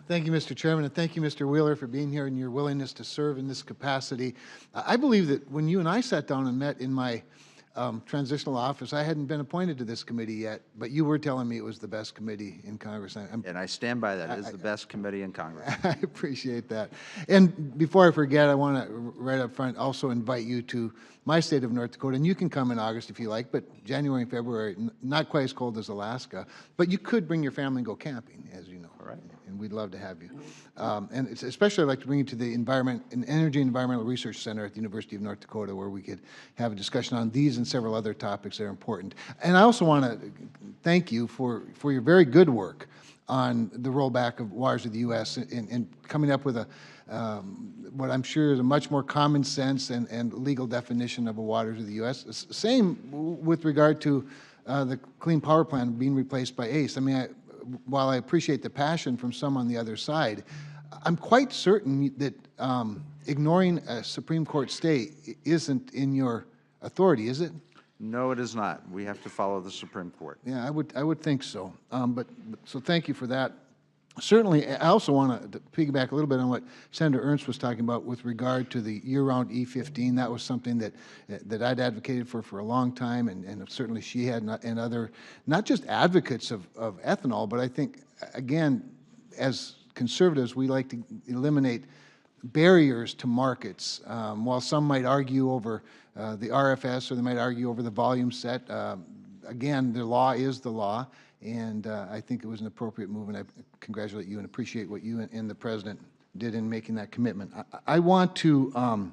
Thank you, Mr. Chairman, and thank you, Mr. Wheeler, for being here and your willingness to serve in this capacity. I believe that when you and I sat down and met in my transitional office, I hadn't been appointed to this committee yet, but you were telling me it was the best committee in Congress. And I stand by that. It is the best committee in Congress. I appreciate that. And before I forget, I want to, right up front, also invite you to my state of North Dakota. And you can come in August if you like, but January and February, not quite as cold as Alaska. But you could bring your family and go camping, as you know. All right. And we'd love to have you. And it's especially I'd like to bring you to the Energy and Environmental Research Center at the University of North Dakota, where we could have a discussion on these and several other topics that are important. And I also want to thank you for your very good work on the rollback of waters of the U.S. and coming up with a what I'm sure is a much more common sense and legal definition of a waters of the U.S. Same with regard to the Clean Power Plan being replaced by ACE. I mean, while I appreciate the passion from some on the other side, I'm quite certain that ignoring a Supreme Court stay isn't in your authority, is it? No, it is not. We have to follow the Supreme Court. Yeah, I would think so. So thank you for that. Certainly, I also want to piggyback a little bit on what Senator Ernst was talking about with regard to the year-round E15. That was something that I'd advocated for a long time, and certainly she had, and other, not just advocates of ethanol, but I think, again, as conservatives, we like to eliminate barriers to markets. While some might argue over the RFS or they might argue over the volume set, again, the law is the law. And I think it was an appropriate move, and I congratulate you and appreciate what you and the President did in making that commitment. I want to,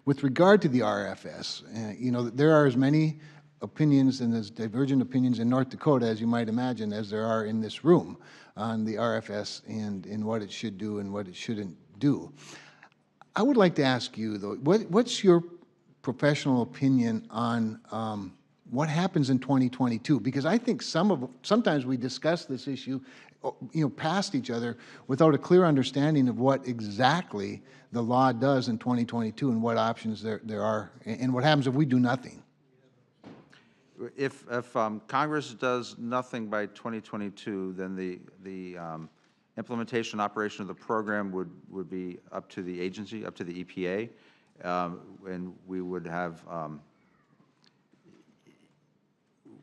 with regard to the RFS, you know, there are as many opinions and as divergent opinions in North Dakota, as you might imagine, as there are in this room on the RFS and in what it should do and what it shouldn't do. I would like to ask you, though, what's your professional opinion on what happens in 2022? Because I think sometimes we discuss this issue, you know, past each other without a clear understanding of what exactly the law does in 2022 and what options there are, and what happens if we do nothing. If Congress does nothing by 2022, then the implementation operation of the program would be up to the agency, up to the EPA, and we would have.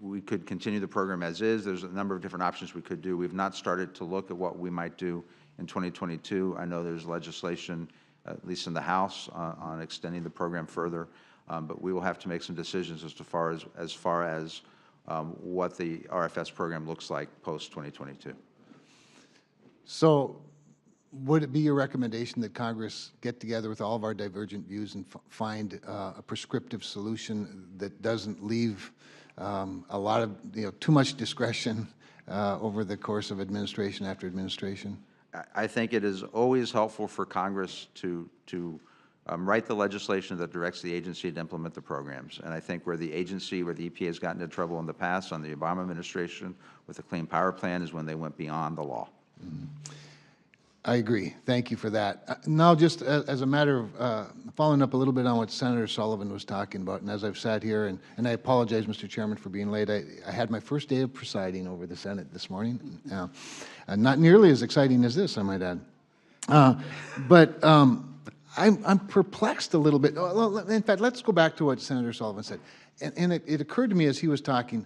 We could continue the program as is. There's a number of different options we could do. We've not started to look at what we might do in 2022. I know there's legislation, at least in the House, on extending the program further, but we will have to make some decisions as far as what the RFS program looks like post-2022. So would it be your recommendation that Congress get together with all of our divergent views and find a prescriptive solution that doesn't leave a lot of, you know, too much discretion over the course of administration after administration? I think it is always helpful for Congress to write the legislation that directs the agency to implement the programs. And I think where the EPA has gotten into trouble in the past on the Obama administration with the Clean Power Plan is when they went beyond the law. Mm-hmm. I agree. Thank you for that. Now, just as a matter of following up a little bit on what Senator Sullivan was talking about, and as I've sat here, and I apologize, Mr. Chairman, for being late. I had my first day of presiding over the Senate this morning. Not nearly as exciting as this, I might add. But I'm perplexed a little bit. In fact, let's go back to what Senator Sullivan said. And it occurred to me as he was talking,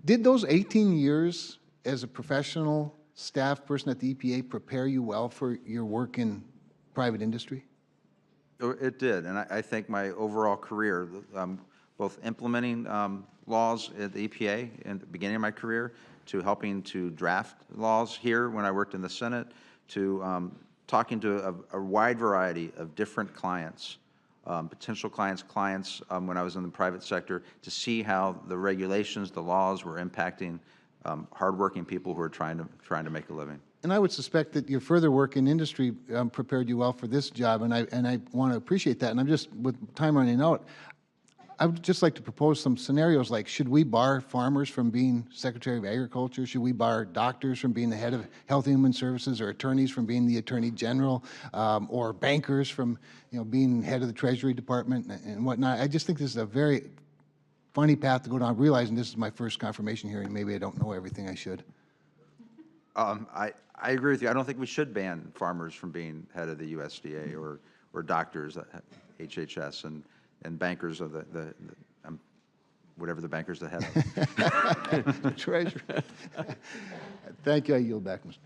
did those 18 years as a professional staff person at the EPA prepare you well for your work in private industry? It did, and I think my overall career, both implementing laws at the EPA in the beginning of my career, to helping to draft laws here when I worked in the Senate, to talking to a wide variety of different clients, potential clients, when I was in the private sector, to see how the regulations, the laws were impacting hardworking people who are trying to make a living. And I would suspect that your further work in industry prepared you well for this job, and I want to appreciate that. And I'm just, with time running out, I would just like to propose some scenarios like, should we bar farmers from being Secretary of Agriculture? Should we bar doctors from being the head of Health and Human Services, or attorneys from being the Attorney General, or bankers from, you know, being head of the Treasury Department and whatnot? I just think this is a very funny path to go down, realizing this is my first confirmation hearing. Maybe I don't know everything I should. I agree with you. I don't think we should ban farmers from being head of the USDA or doctors, HHS, and bankers of whatever the banker's the head of. Treasurer. Thank you. I yield back, Mr.